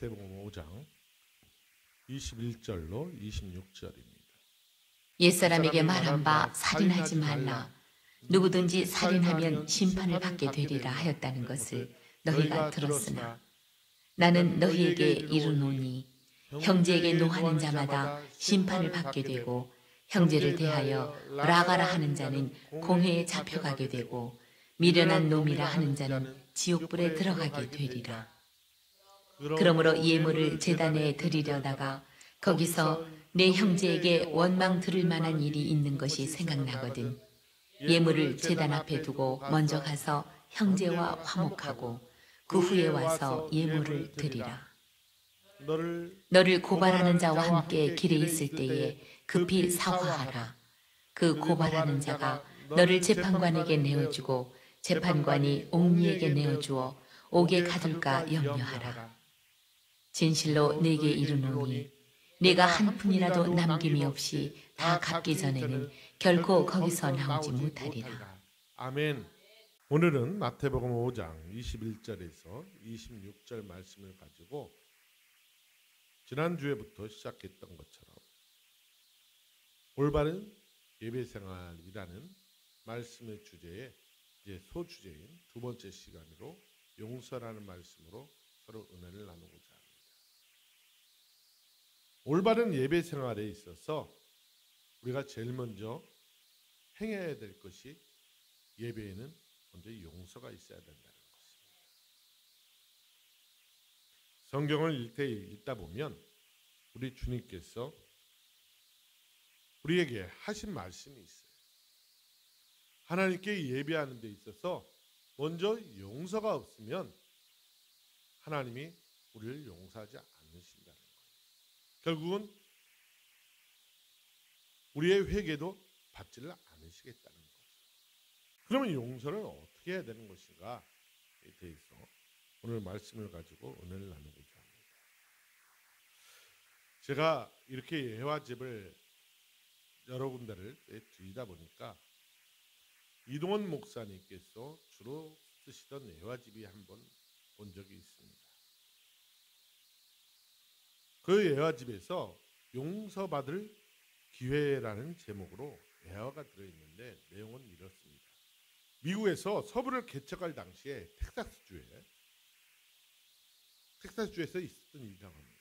마태복음 5장 21절로 26절입니다. 옛사람에게 말한 바 살인하지 말라. 누구든지 살인하면 심판을 받게 되리라 하였다는 것을 너희가 들었으나 나는 너희에게 이르노니 형제에게 노하는 자마다 심판을 받게 되고 형제를 대하여 라가라 하는 자는 공회에 잡혀가게 되고 미련한 놈이라 하는 자는 지옥불에 들어가게 되리라. 그러므로 예물을 제단에 드리려다가 거기서 내 형제에게 원망 들을 만한 일이 있는 것이 생각나거든 예물을 제단 앞에 두고 먼저 가서 형제와 화목하고 그 후에 와서 예물을 드리라. 너를 고발하는 자와 함께 길에 있을 때에 급히 사화하라. 그 고발하는 자가 너를 재판관에게 내어주고 재판관이 옥리에게 내어주어 옥에 가둘까 염려하라. 진실로 내게 이르노니 내가 한 푼이라도 남김이 없이 다 갚기 전에는 결코 거기서 나오지 못하리라. 아멘. 오늘은 마태복음 5장 21절에서 26절 말씀을 가지고 지난주에부터 시작했던 것처럼 올바른 예배생활이라는 말씀의 주제에 이제 소주제인 두 번째 시간으로 용서라는 말씀으로 서로 은혜를 나누고자 합니다. 올바른 예배생활에 있어서 우리가 제일 먼저 행해야 될 것이 예배에는 먼저 용서가 있어야 된다는 것입니다. 성경을 읽다 보면 우리 주님께서 우리에게 하신 말씀이 있어요. 하나님께 예배하는 데 있어서 먼저 용서가 없으면 하나님이 우리를 용서하지 않으신다는 거예요. 결국은 우리의 회개도 받지를 않으시겠다는 거죠. 그러면 용서를 어떻게 해야 되는 것인가에 대해서 오늘 말씀을 가지고 은혜를 나누고자 합니다. 제가 이렇게 예화집을 여러 군데를 드리다 보니까 이동원 목사님께서 주로 쓰시던 예화집이 한번 본 적이 있습니다. 그 예화집에서 용서받을 기회라는 제목으로 예화가 들어있는데 내용은 이렇습니다. 미국에서 서부를 개척할 당시에 텍사스주에서 있었던 일이라고 합니다.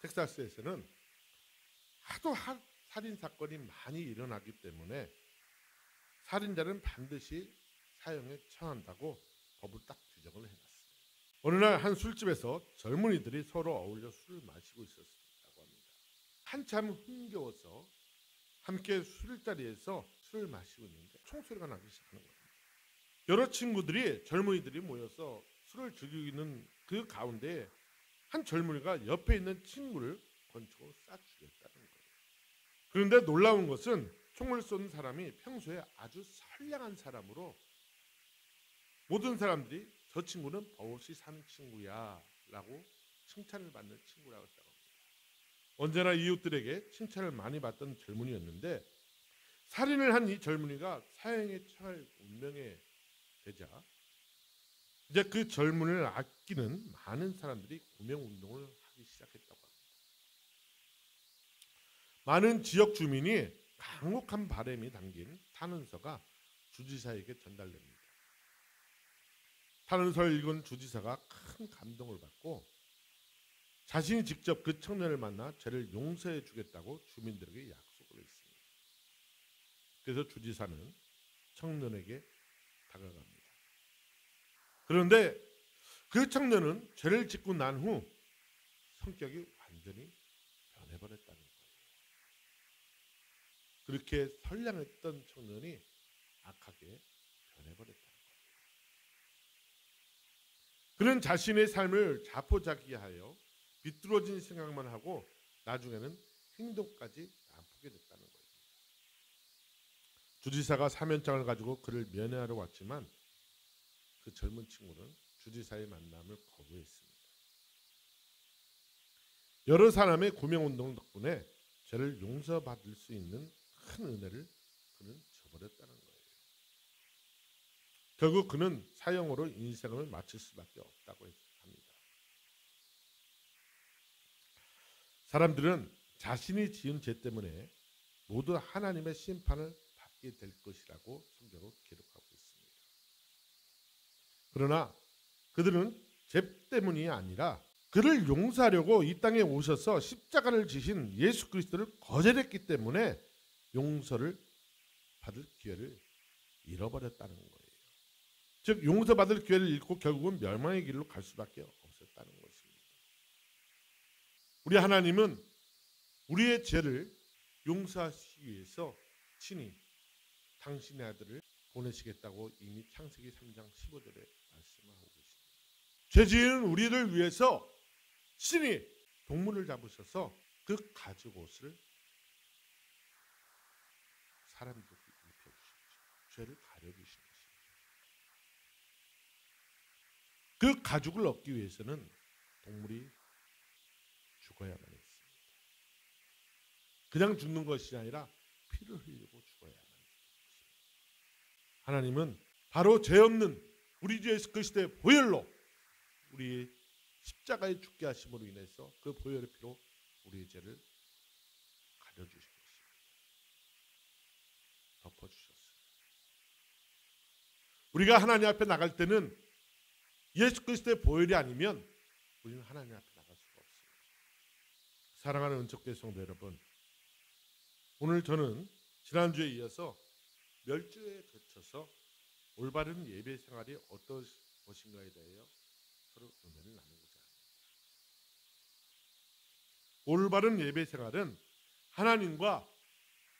텍사스에서는 하도 살인 사건이 많이 일어나기 때문에 살인자는 반드시 사형에 처한다고 법을 딱 규정을 해놨어요. 어느 날 한 술집에서 젊은이들이 서로 어울려 술을 마시고 있었다고 합니다. 한참 흥겨워서 함께 술자리에서 술을 마시고 있는데 총소리가 나기 시작하는 겁니다. 여러 젊은이들이 모여서 술을 즐기고 있는 그 가운데 한 젊은이가 옆에 있는 친구를 권총으로 쏴 죽였다는 거예요. 그런데 놀라운 것은 총을 쏜 사람이 평소에 아주 선량한 사람으로 모든 사람들이 저 친구는 버릇이 사는 친구야 라고 칭찬을 받는 친구라고 했다고 합니다. 언제나 이웃들에게 칭찬을 많이 받던 젊은이였는데 살인을 한 이 젊은이가 사형에 처할 운명에 되자 이제 그 젊은이를 아끼는 많은 사람들이 구명운동을 하기 시작했다고 합니다. 많은 지역 주민이 강력한 바람이 담긴 탄원서가 주지사에게 전달됩니다. 탄원서를 읽은 주지사가 큰 감동을 받고 자신이 직접 그 청년을 만나 죄를 용서해 주겠다고 주민들에게 약속을 했습니다. 그래서 주지사는 청년에게 다가갑니다. 그런데 그 청년은 죄를 짓고 난 후 성격이 완전히 변해버렸다는 거예요. 그렇게 선량했던 청년이 악하게 변해버렸다는 거예요. 그는 자신의 삶을 자포자기하여 비뚤어진 생각만 하고 나중에는 행동까지 나쁘게 됐다는 거예요. 주지사가 사면장을 가지고 그를 면회하러 왔지만 그 젊은 친구는 주지사의 만남을 거부했습니다. 여러 사람의 구명운동 덕분에 죄를 용서받을 수 있는 큰 은혜를 그는 저버렸다는 거예요. 결국 그는 사형으로 인생을 마칠 수밖에 없다고 합니다. 사람들은 자신이 지은 죄 때문에 모두 하나님의 심판을 받게 될 것이라고 성경은 기록하고 있습니다. 그러나 그들은 죄 때문이 아니라 그를 용서하려고 이 땅에 오셔서 십자가를 지신 예수 그리스도를 거절했기 때문에 용서를 받을 기회를 잃어버렸다는 거예요. 즉 용서받을 기회를 잃고 결국은 멸망의 길로 갈 수밖에 없었다는 것입니다. 우리 하나님은 우리의 죄를 용서하시기 위해서 친히 당신의 아들을 보내시겠다고 이미 창세기 3장 15절에 말씀하고 계십니다. 죄 지은 우리를 위해서 친히 동물을 잡으셔서 그 가죽 옷을 사람들에게 입혀주셨죠. 죄를 가려주신 것입니다. 그 가죽을 얻기 위해서는 동물이 죽어야만 했습니다. 그냥 죽는 것이 아니라 피를 흘리고 죽어야만 했습니다. 하나님은 바로 죄 없는 우리 주 예수 그리스도의 보혈로 우리의 십자가에 죽게 하심으로 인해서 그 보혈의 피로 우리의 죄를 가려주신 것입니다. 덮어주셨어요. 우리가 하나님 앞에 나갈 때는 예수 그리스도의 보혈이 아니면 우리는 하나님 앞에 나갈 수가 없습니다. 사랑하는 은총교회 성도 여러분, 오늘 저는 지난주에 이어서 멸주에 거쳐서 올바른 예배 생활이 어떤 것인가에 대하여 서로 의견을 나누고자 합니다. 올바른 예배 생활은 하나님과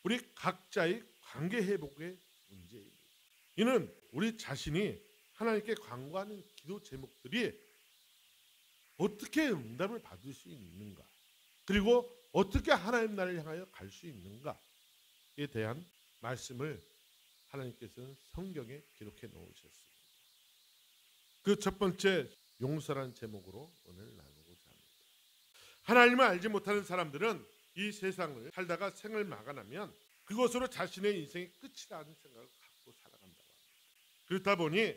우리 각자의 관계 회복의 문제입니다. 이는 우리 자신이 하나님께 간구하는 기도 제목들이 어떻게 응답을 받을 수 있는가, 그리고 어떻게 하나님 나라를 향하여 갈 수 있는가에 대한 말씀을 하나님께서는 성경에 기록해 놓으셨습니다. 그 첫 번째 용서라는 제목으로 오늘 나누고자 합니다. 하나님을 알지 못하는 사람들은 이 세상을 살다가 생을 마감하면 그것으로 자신의 인생의 끝이라는 생각을 갖고 살아간다고 합니다. 그렇다 보니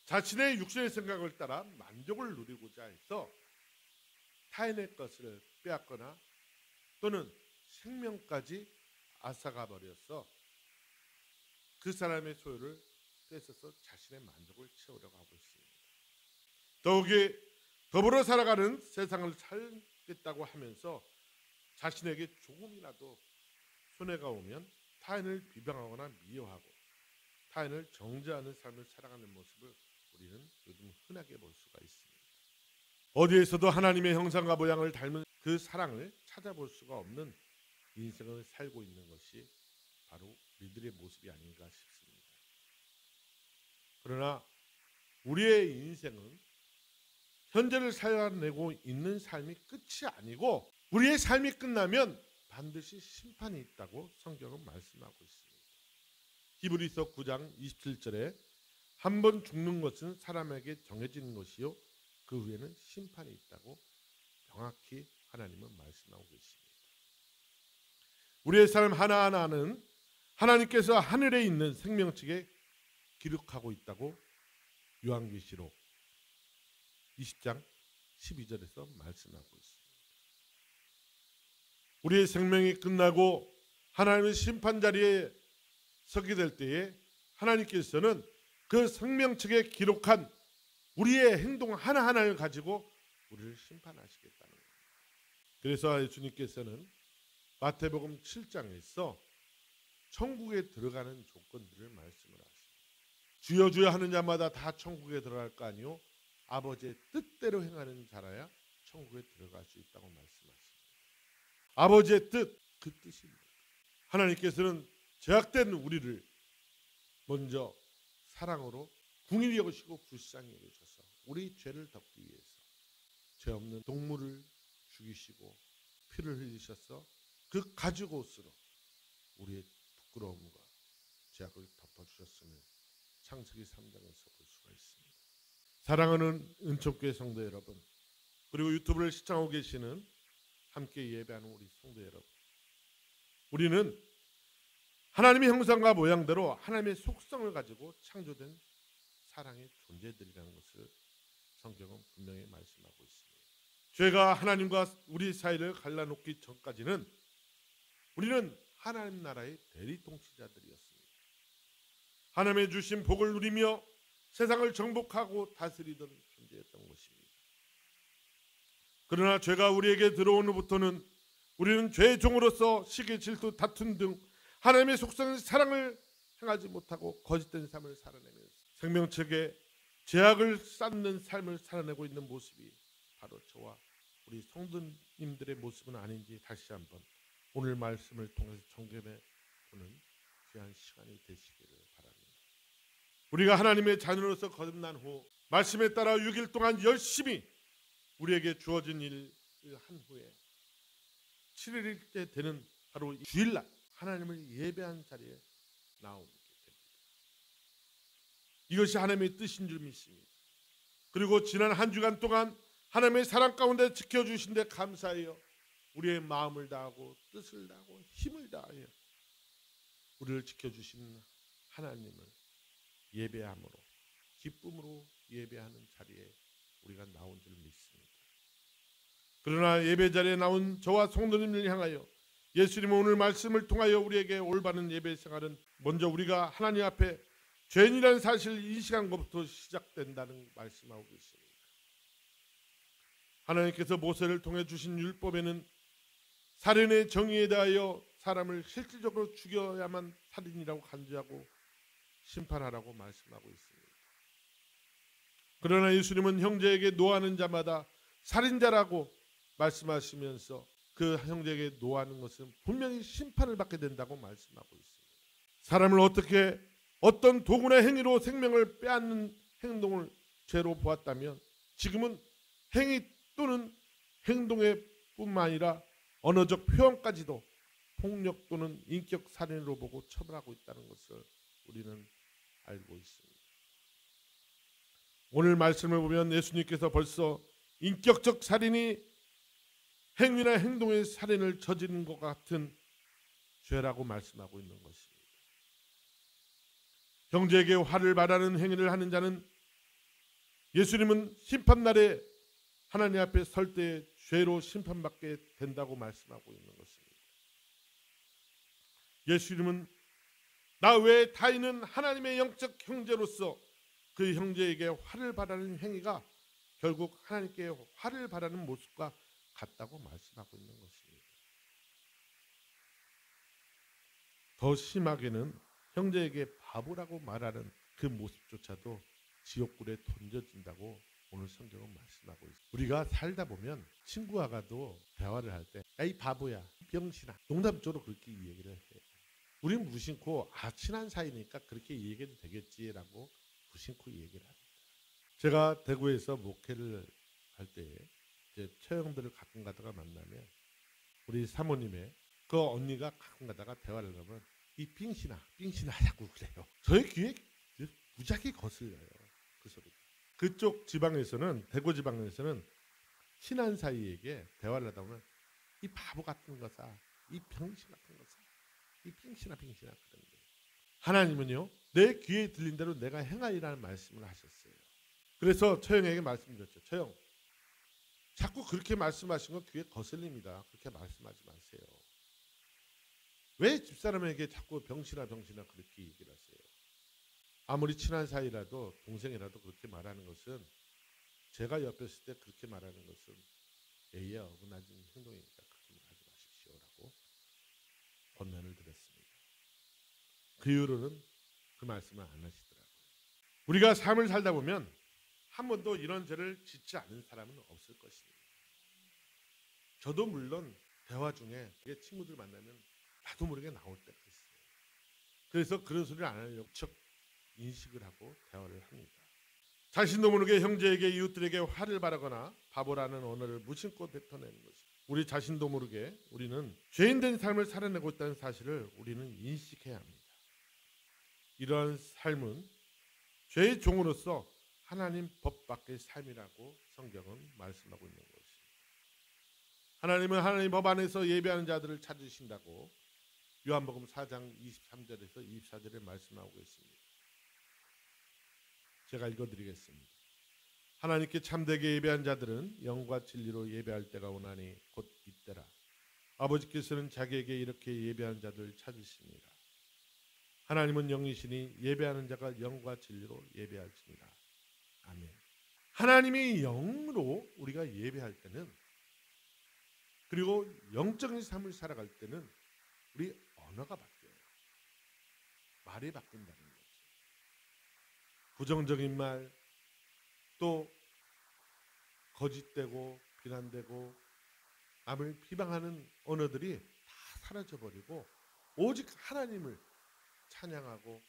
자신의 육신의 생각을 따라 만족을 누리고자 해서 타인의 것을 빼앗거나 또는 생명까지 앗아가 버려서 그 사람의 소유를 뺏어서 자신의 만족을 채우려고 하고 있습니다. 더욱이 더불어 살아가는 세상을 살겠다고 하면서 자신에게 조금이라도 손해가 오면 타인을 비방하거나 미워하고 타인을 정죄하는 삶을 살아가는 모습을 우리는 요즘 흔하게 볼 수가 있습니다. 어디에서도 하나님의 형상과 모양을 닮은 그 사랑을 찾아볼 수가 없는 인생을 살고 있는 것이 바로 우리들의 모습이 아닌가 싶습니다. 그러나 우리의 인생은 현재를 살아내고 있는 삶이 끝이 아니고 우리의 삶이 끝나면 반드시 심판이 있다고 성경은 말씀하고 있습니다. 히브리서 9장 27절에 한 번 죽는 것은 사람에게 정해진 것이요 그 후에는 심판이 있다고 명확히 하나님은 말씀하고 계십니다. 우리의 삶 하나하나는 하나님께서 하늘에 있는 생명책에 기록하고 있다고 요한계시록 20장 12절에서 말씀하고 있습니다. 우리의 생명이 끝나고 하나님의 심판 자리에 서게 될 때에 하나님께서는 그 생명책에 기록한 우리의 행동 하나하나를 가지고 우리를 심판하시겠다는 겁니다. 그래서 예수님께서는 마태복음 7장에서 천국에 들어가는 조건들을 말씀을 하십니다. 주여 주여 하는 자마다 다 천국에 들어갈 거 아니요 아버지의 뜻대로 행하는 자라야 천국에 들어갈 수 있다고 말씀하십니다. 아버지의 뜻, 그 뜻입니다. 하나님께서는 죄악된 우리를 먼저 사랑으로 궁일이 여기시고 불쌍히 여기셔서 우리 죄를 덮기 위해서 죄 없는 동물을 죽이시고 피를 흘리셔서 그 가죽 옷으로 우리의 부끄러움과 죄악을 덮어주셨음을 창세기 3장에서 볼 수가 있습니다. 사랑하는 은총교회 성도 여러분, 그리고 유튜브를 시청하고 계시는 함께 예배하는 우리 성도 여러분, 우리는 하나님의 형상과 모양대로 하나님의 속성을 가지고 창조된 사랑의 존재들이라는 것을 성경은 분명히 말씀하고 있습니다. 죄가 하나님과 우리 사이를 갈라놓기 전까지는 우리는 하나님 나라의 대리 통치자들이었습니다. 하나님의 주신 복을 누리며 세상을 정복하고 다스리던 존재였던 것입니다. 그러나 죄가 우리에게 들어온 후부터는 우리는 죄의 종으로서 시기, 질투, 다툼 등 하나님의 속성의 사랑을 행하지 못하고 거짓된 삶을 살아내면서 생명책에 죄악을 쌓는 삶을 살아내고 있는 모습이 바로 저와 우리 성도님들의 모습은 아닌지 다시 한번 오늘 말씀을 통해서 점검해 보는 귀한 시간이 되시기를 바랍니다. 우리가 하나님의 자녀로서 거듭난 후 말씀에 따라 6일 동안 열심히 우리에게 주어진 일을 한 후에 7일째 되는 바로 주일날 하나님을 예배한 자리에 나오게 됩니다. 이것이 하나님의 뜻인 줄 믿습니다. 그리고 지난 한 주간 동안 하나님의 사랑 가운데 지켜주신 데 감사하여 우리의 마음을 다하고 뜻을 다하고 힘을 다하여 우리를 지켜주신 하나님을 예배함으로 기쁨으로 예배하는 자리에 우리가 나온 줄 믿습니다. 그러나 예배 자리에 나온 저와 성도님을 향하여 예수님은 오늘 말씀을 통하여 우리에게 올바른 예배 생활은 먼저 우리가 하나님 앞에 죄인이라는 사실을 인식한 것부터 시작된다는 말씀하고 계십니다. 하나님께서 모세를 통해 주신 율법에는 살인의 정의에 대하여 사람을 실질적으로 죽여야만 살인이라고 간주하고 심판하라고 말씀하고 있습니다. 그러나 예수님은 형제에게 노하는 자마다 살인자라고 말씀하시면서 그 형제에게 노하는 것은 분명히 심판을 받게 된다고 말씀하고 있습니다. 사람을 어떻게 어떤 도구나 행위로 생명을 빼앗는 행동을 죄로 보았다면 지금은 행위 또는 행동의 뿐만 아니라 언어적 표현까지도 폭력 또는 인격 살인으로 보고 처벌하고 있다는 것을 우리는 알고 있습니다. 오늘 말씀을 보면 예수님께서 벌써 인격적 살인이 행위나 행동의 살인을 저지른 것 같은 죄라고 말씀하고 있는 것입니다. 형제에게 화를 말하는 행위를 하는 자는 예수님은 심판날에 하나님 앞에 설 때 죄로 심판받게 된다고 말씀하고 있는 것입니다. 예수님은 나 외에 타인은 하나님의 영적 형제로서 그 형제에게 화를 바라는 행위가 결국 하나님께 화를 바라는 모습과 같다고 말씀하고 있는 것입니다. 더 심하게는 형제에게 바보라고 말하는 그 모습조차도 지옥불에 던져진다고 오늘 성경은 말씀하고 있습니다. 우리가 살다 보면 친구와가도 대화를 할 때 야 이 바보야 병신아 농담조로 그렇게 얘기를 해요. 우리는 무심코 친한 사이니까 그렇게 얘기해도 되겠지라고 무심코 얘기를 합니다. 제가 대구에서 목회를 할 때 이제 처형들을 가끔 가다가 만나면 우리 사모님의 그 언니가 가끔 가다가 대화를 하면 이 빙신아 자꾸 그래요. 저의 귀에 무지하게 거슬려요. 그 소리가. 그쪽 지방에서는 대구 지방에서는 친한 사이에게 대화를 하다 보면 이 바보 같은 거사, 이 병신 같은 거사, 이 빙신아 그런데 하나님은요 내 귀에 들린 대로 내가 행하리라는 말씀을 하셨어요. 그래서 처형에게 말씀드렸죠. 처형 자꾸 그렇게 말씀하신 건 귀에 거슬립니다. 그렇게 말씀하지 마세요. 왜 집사람에게 자꾸 병신아 그렇게 얘기를 하세요? 아무리 친한 사이라도 동생이라도 그렇게 말하는 것은 제가 옆에 있을 때 그렇게 말하는 것은 예의에 어긋나는 행동이니까 그렇게 말하지 마십시오라고 권면을 드렸습니다. 그 이후로는 그 말씀을 안 하시더라고요. 우리가 삶을 살다 보면 한 번도 이런 죄를 짓지 않은 사람은 없을 것입니다. 저도 물론 대화 중에 친구들 만나면 나도 모르게 나올 때가 있어요. 그래서 그런 소리를 안 하려고 척 인식을 하고 대화를 합니다. 자신도 모르게 형제에게 이웃들에게 화를 바라거나 바보라는 언어를 무심코 뱉어내는 것입니다. 우리 자신도 모르게 우리는 죄인된 삶을 살아내고 있다는 사실을 우리는 인식해야 합니다. 이러한 삶은 죄의 종으로서 하나님 법 밖의 삶이라고 성경은 말씀하고 있는 것입니다. 하나님은 하나님 법 안에서 예배하는 자들을 찾으신다고 요한복음 4장 23절에서 24절에 말씀하고 있습니다. 제가 읽어드리겠습니다. 하나님께 참되게 예배한 자들은 영과 진리로 예배할 때가 오나니 곧 이때라. 아버지께서는 자기에게 이렇게 예배한 자들을 찾으시니라. 하나님은 영이시니 예배하는 자가 영과 진리로 예배할지니라. 아멘. 하나님이 영으로 우리가 예배할 때는, 그리고 영적인 삶을 살아갈 때는 우리 언어가 바뀌어요. 말이 바뀐다는 거죠. 부정적인 말, 또 거짓되고 비난되고 남을 비방하는 언어들이 다 사라져버리고 오직 하나님을 찬양하고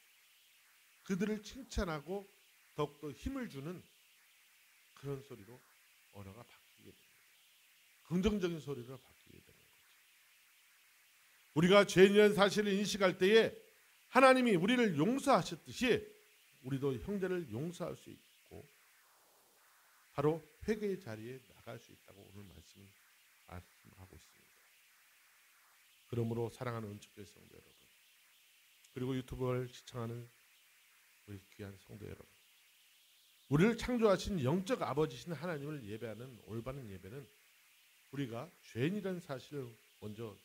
그들을 칭찬하고 더욱더 힘을 주는 그런 소리로 언어가 바뀌게 됩니다. 긍정적인 소리로 바뀌게 되는 거죠. 우리가 죄인이라는 사실을 인식할 때에 하나님이 우리를 용서하셨듯이 우리도 형제를 용서할 수 있고 바로 회개의 자리에 나갈 수 있다고 오늘 말씀하고 있습니다. 그러므로 사랑하는 은총교회 성도 여러분, 그리고 유튜브를 시청하는 우리 귀한 성도 여러분, 우리를 창조하신 영적 아버지신 하나님을 예배하는 올바른 예배는 우리가 죄인이라는 사실을 먼저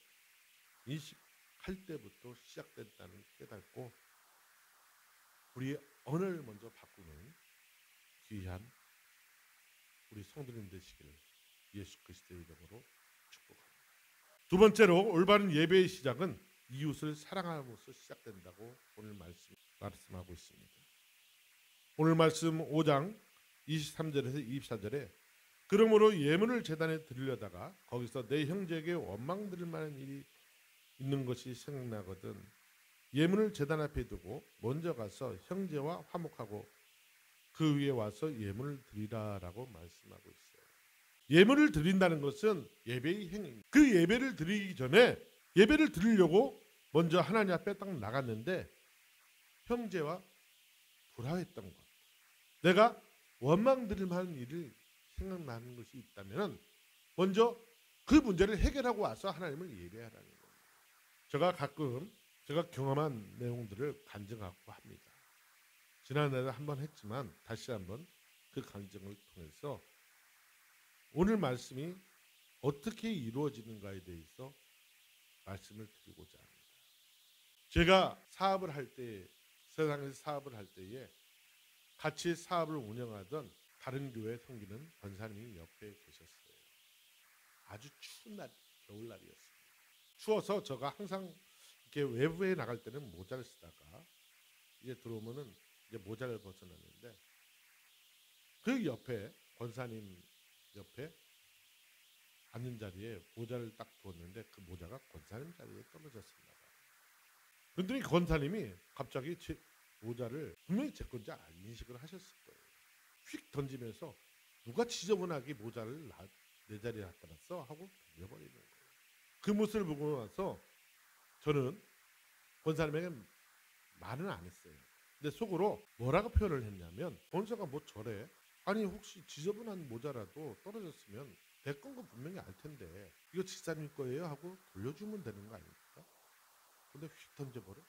인식할 때부터 시작된다는 깨닫고 우리의 언어를 먼저 바꾸는 귀한 우리 성도님 되시기를 예수 그리스도의 이름으로 축복합니다. 두 번째로 올바른 예배의 시작은 이웃을 사랑함으로써 시작된다고 오늘 말씀하고 있습니다. 오늘 말씀 5장 23절에서 24절에 그러므로 예물을 제단에 드리려다가 거기서 내 형제에게 원망 드릴 만한 일이 있는 것이 생각나거든 예물을 제단 앞에 두고 먼저 가서 형제와 화목하고 그 위에 와서 예물을 드리라라고 말씀하고 있어요. 예물을 드린다는 것은 예배의 행위입니다. 그 예배를 드리기 전에 예배를 드리려고 먼저 하나님 앞에 딱 나갔는데 형제와 불화했던 것, 내가 원망 드릴 만한 일을 생각나는 것이 있다면 먼저 그 문제를 해결하고 와서 하나님을 예배하라는 겁니다. 제가 가끔 제가 경험한 내용들을 간증하고 합니다. 지난해에 한번 했지만 다시 한번 그 간증을 통해서 오늘 말씀이 어떻게 이루어지는가에 대해서 말씀을 드리고자 합니다. 제가 사업을 할 때, 세상에서 사업을 할 때에 같이 사업을 운영하던 다른 교회 섬기는 권사님이 옆에 계셨어요. 아주 추운 날, 겨울날이었습니다. 추워서 제가 항상 이렇게 외부에 나갈 때는 모자를 쓰다가 이제 들어오면은 이제 모자를 벗어놨는데 그 옆에 권사님 옆에 앉는 자리에 모자를 딱 두었는데 그 모자가 권사님 자리에 떨어졌습니다. 그랬더니 권사님이 갑자기 제 모자를 분명히 제 건지 인식을 하셨을 거예요. 휙 던지면서 누가 지저분하게 모자를 내 자리에 갖다 놨어? 하고 던져버리는 거예요. 그 모습을 보고 나서 저는 권사님에게 말은 안 했어요. 근데 속으로 뭐라고 표현을 했냐면 권사가 뭐 저래? 아니 혹시 지저분한 모자라도 떨어졌으면 내 건 거 분명히 알 텐데 이거 집사님 거예요? 하고 돌려주면 되는 거 아닙니까? 근데 휙 던져버려?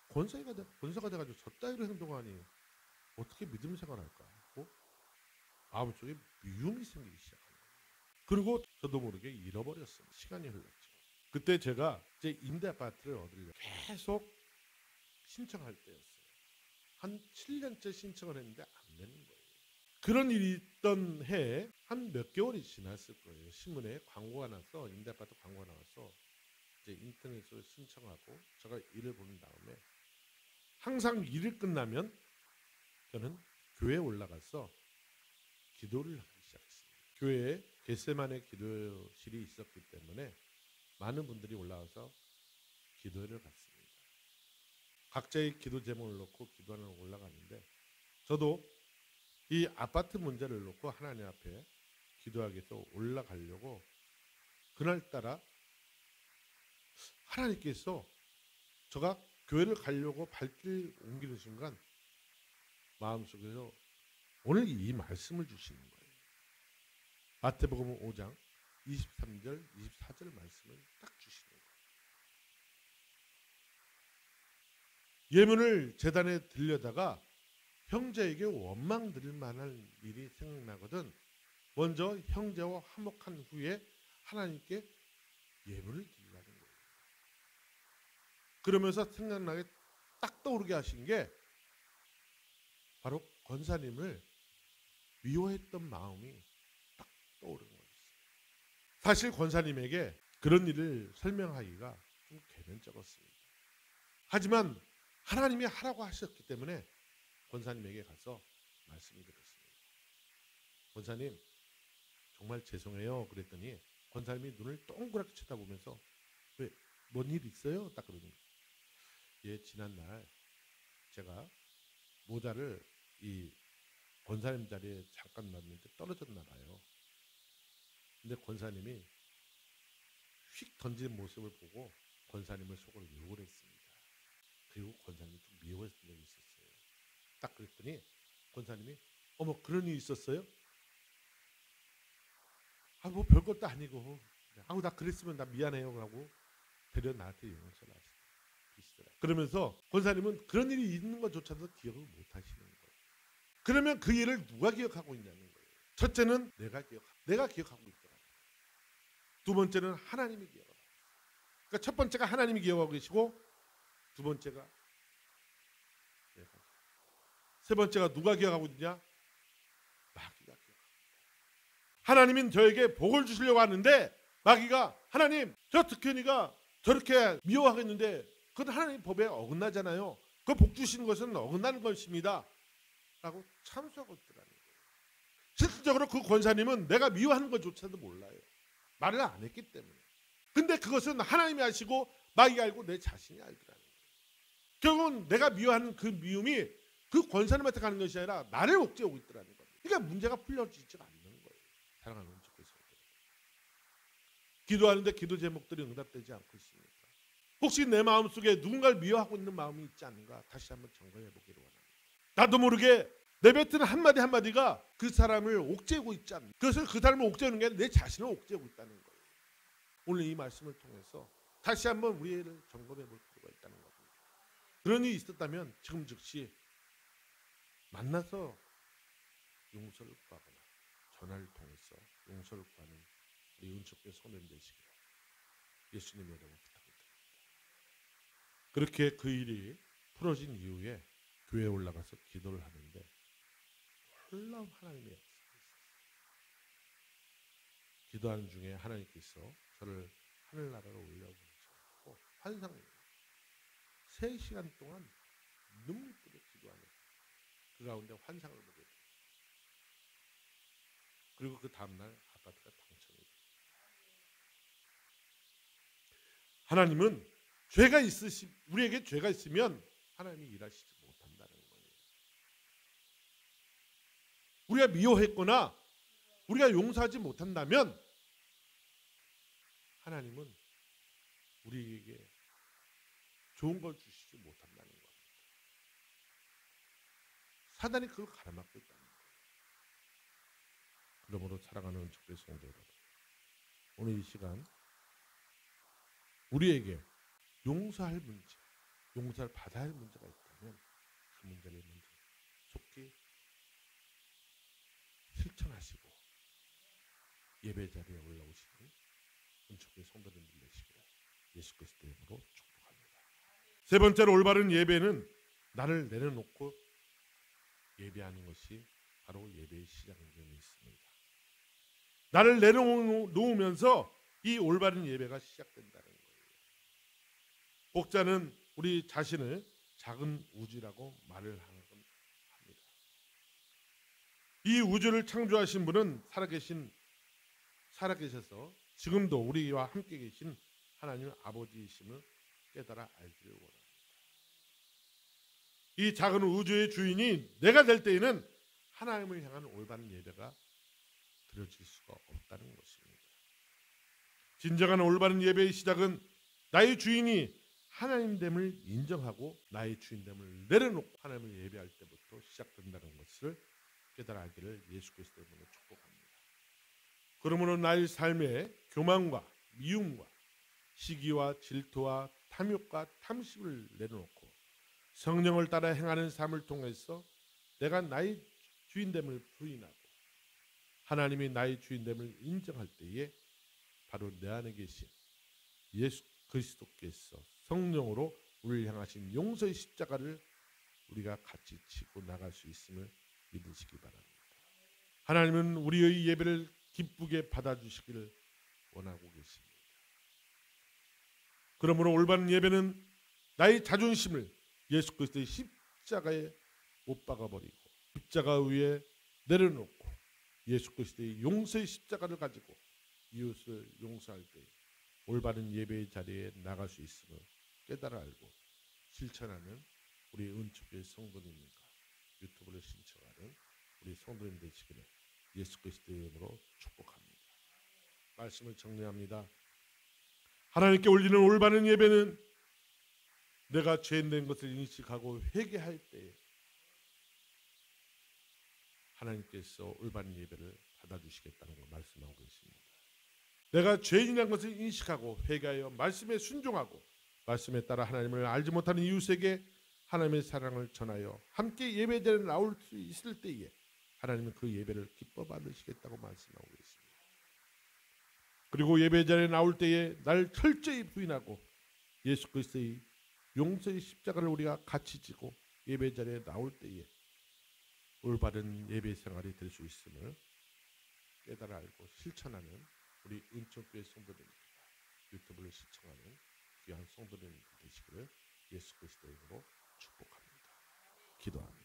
권사가 돼가지고 저 따위로 행동하니 어떻게 믿음 생활할까 하고 마음속에 미움이 생기기 시작합니다. 그리고 저도 모르게 잃어버렸습니다. 시간이 흘렀죠. 그때 제가 제 임대 아파트를 얻으려고 계속 신청할 때였어요. 한 7년째 신청을 했는데 안 되는 거예요. 그런 일이 있던 해에 한 몇 개월이 지났을 거예요. 신문에 광고가 나서 임대 아파트 광고가 나와서 이제 인터넷으로 신청하고 제가 일을 보는 다음에 항상 일을 끝나면 저는 교회에 올라가서 기도를 하기 시작했습니다. 교회에 겟세마네 기도실이 있었기 때문에 많은 분들이 올라와서 기도를 받습니다. 각자의 기도 제목을 놓고 기도하는 올라가는데 저도 이 아파트 문제를 놓고 하나님 앞에 기도하기 위해서 올라가려고 그날따라 하나님께서 제가 교회를 가려고 발길 옮기는 순간 마음속에서 오늘 이 말씀을 주시는 거예요. 마태복음 5장 23절 24절 말씀을 딱 주시는 거예요. 예물을 제단에 들려다가 형제에게 원망 드릴 만한 일이 생각나거든 먼저 형제와 화목한 후에 하나님께 예물을 드리라는 거예요. 그러면서 생각나게 딱 떠오르게 하신 게 바로 권사님을 미워했던 마음이 딱 떠오르는 거였어요. 사실 권사님에게 그런 일을 설명하기가 좀 개면쩍었습니다. 하지만 하나님이 하라고 하셨기 때문에 권사님에게 가서 말씀을 드렸습니다. 권사님 정말 죄송해요. 그랬더니 권사님이 눈을 동그랗게 쳐다보면서 왜 뭔 일 있어요? 딱 그러는 거예요. 예, 지난날 제가 모자를 이 권사님 자리에 잠깐 놨는데 떨어졌나 봐요. 근데 권사님이 휙 던지는 모습을 보고 권사님을 속으로 욕을 했습니다. 그리고 권사님이 좀 미워했던 적이 있었어요. 딱 그랬더니 권사님이 어머 그런 일이 있었어요? 아 뭐 별것도 아니고 아우 나 그랬으면 나 미안해요 하고 되려 나한테 용서를 하시더라고요. 그러면서 권사님은 그런 일이 있는 것조차도 기억을 못 하시는 거예요. 그러면 그 일을 누가 기억하고 있냐는 거예요. 첫째는 내가 기억하고 있더라고요. 두 번째는 하나님이 기억하고 있어요. 그러니까 첫 번째가 하나님이 기억하고 계시고 두 번째가 내가, 세 번째가 누가 기억하고 있냐? 마귀가 기억하고 있다. 하나님은 저에게 복을 주시려고 하는데 마귀가 하나님 저 득현이가 저렇게 미워하겠는데 그건 하나님 법에 어긋나잖아요. 그 복 주시는 것은 어긋나는 것입니다. 라고 참수하고 있더라는 거예요. 실질적으로 그 권사님은 내가 미워하는 것조차도 몰라요. 말을 안 했기 때문에. 근데 그것은 하나님이 아시고 마귀가 알고 내 자신이 알더라는 거예요. 결국은 내가 미워하는 그 미움이 그 권사님한테 가는 것이 아니라 나를 옥죄고 있더라는 거예요. 그러니까 문제가 풀려지지가 않는 거예요. 사랑하는 주께서. 기도하는데 기도 제목들이 응답되지 않고 있습니까? 혹시 내 마음속에 누군가를 미워하고 있는 마음이 있지 않는가 다시 한번 점검해 보기를 원합니다. 나도 모르게 내뱉은 한마디 한마디가 그 사람을 옥죄고 있지 않는가. 그것을 그 사람을 옥죄는 게 아니라 내 자신을 옥죄고 있다는 거예요. 오늘 이 말씀을 통해서 다시 한번 우리를 점검해 볼 필요가 있다는 겁니다. 그런 일이 있었다면 지금 즉시 만나서 용서를 구하거나 전화를 통해서 용서를 구하는 우리 은총교회 소년 되시기를 예수님의 이름으로 부탁드립니다. 그렇게 그 일이 풀어진 이후에 교회에 올라가서 기도를 하는데 놀라운 하나님의 역사가 있었어요. 기도하는 중에 하나님께서 저를 하늘나라로 올려보내셔서 환상을 3시간 동안 눈물 뿌려 기도하는 그 가운데 환상을 보게 됩니다. 그리고 그 다음날 아파트가 당첨이 됩니다. 하나님은 우리에게 죄가 있으면 하나님이 일하시지 못한다는 거예요. 우리가 미워했거나 우리가 용서하지 못한다면 하나님은 우리에게 좋은 걸 주시지 못한다는 겁니다. 사단이 그걸 가로막고 있다는 거예요. 그러므로 사랑하는 은총교회 성도 여러분, 오늘 이 시간 우리에게 용서할 문제, 용서를 받아야 할 문제가 있다면 그 문제를 먼저 속히 실천하시고 예배 자리에 올라오시는 은총교회 성도님들 되시기를 예수 그리스도의 이름으로 축복합니다. 세 번째로 올바른 예배는 나를 내려놓고 예배하는 것이 바로 예배의 시작인 점이 있습니다. 나를 내려놓으면서 이 올바른 예배가 시작된다는 거예요. 복자는 우리 자신을 작은 우주라고 말을 합니다. 이 우주를 창조하신 분은 살아계셔서 지금도 우리와 함께 계신 하나님 아버지이심을 깨달아 알기를 원합니다. 이 작은 우주의 주인이 내가 될 때에는 하나님을 향한 올바른 예배가 드려질 수가 없다는 것입니다. 진정한 올바른 예배의 시작은 나의 주인이 하나님됨을 인정하고 나의 주인됨을 내려놓고 하나님을 예배할 때부터 시작된다는 것을 깨달아 알기를 예수 그리스도의 이름으로 축복합니다. 그러므로 나의 삶에 교만과 미움과 시기와 질투와 탐욕과 탐심을 내려놓고 성령을 따라 행하는 삶을 통해서 내가 나의 주인됨을 부인하고 하나님이 나의 주인됨을 인정할 때에 바로 내 안에 계신 예수 그리스도께서 성령으로 우리를 향하신 용서의 십자가를 우리가 같이 지고 나갈 수 있음을 믿으시기 바랍니다. 하나님은 우리의 예배를 기쁘게 받아주시기를 원하고 계십니다. 그러므로 올바른 예배는 나의 자존심을 예수 그리스도의 십자가에 못 박아버리고 십자가 위에 내려놓고 예수 그리스도의 용서의 십자가를 가지고 이웃을 용서할 때 올바른 예배의 자리에 나갈 수 있음을 깨달아 알고 실천하는 우리 은총교회 성도님과 유튜브를 신청하는 우리 성도님 되시기를 예수 그리스도의 이름으로 축복합니다. 말씀을 정리합니다. 하나님께 올리는 올바른 예배는 내가 죄인된 것을 인식하고 회개할 때에 하나님께서 올바른 예배를 받아주시겠다는 걸 말씀하고 계십니다. 내가 죄인이라는 것을 인식하고 회개하여 말씀에 순종하고 말씀에 따라 하나님을 알지 못하는 이웃에게 하나님의 사랑을 전하여 함께 예배자리에 나올 수 있을 때에 하나님은 그 예배를 기뻐 받으시겠다고 말씀하고 계십니다. 그리고 예배자리에 나올 때에 날 철저히 부인하고 예수 그리스도의 용서의 십자가를 우리가 같이 지고 예배자리에 나올 때에 올바른 예배 생활이 될 수 있음을 깨달아 알고 실천하는 우리 은총교회 성도들입니다. 유튜브를 시청하는 귀한 성도들 되시기를 예수 그리스도의 이름으로 축복합니다. 기도합니다.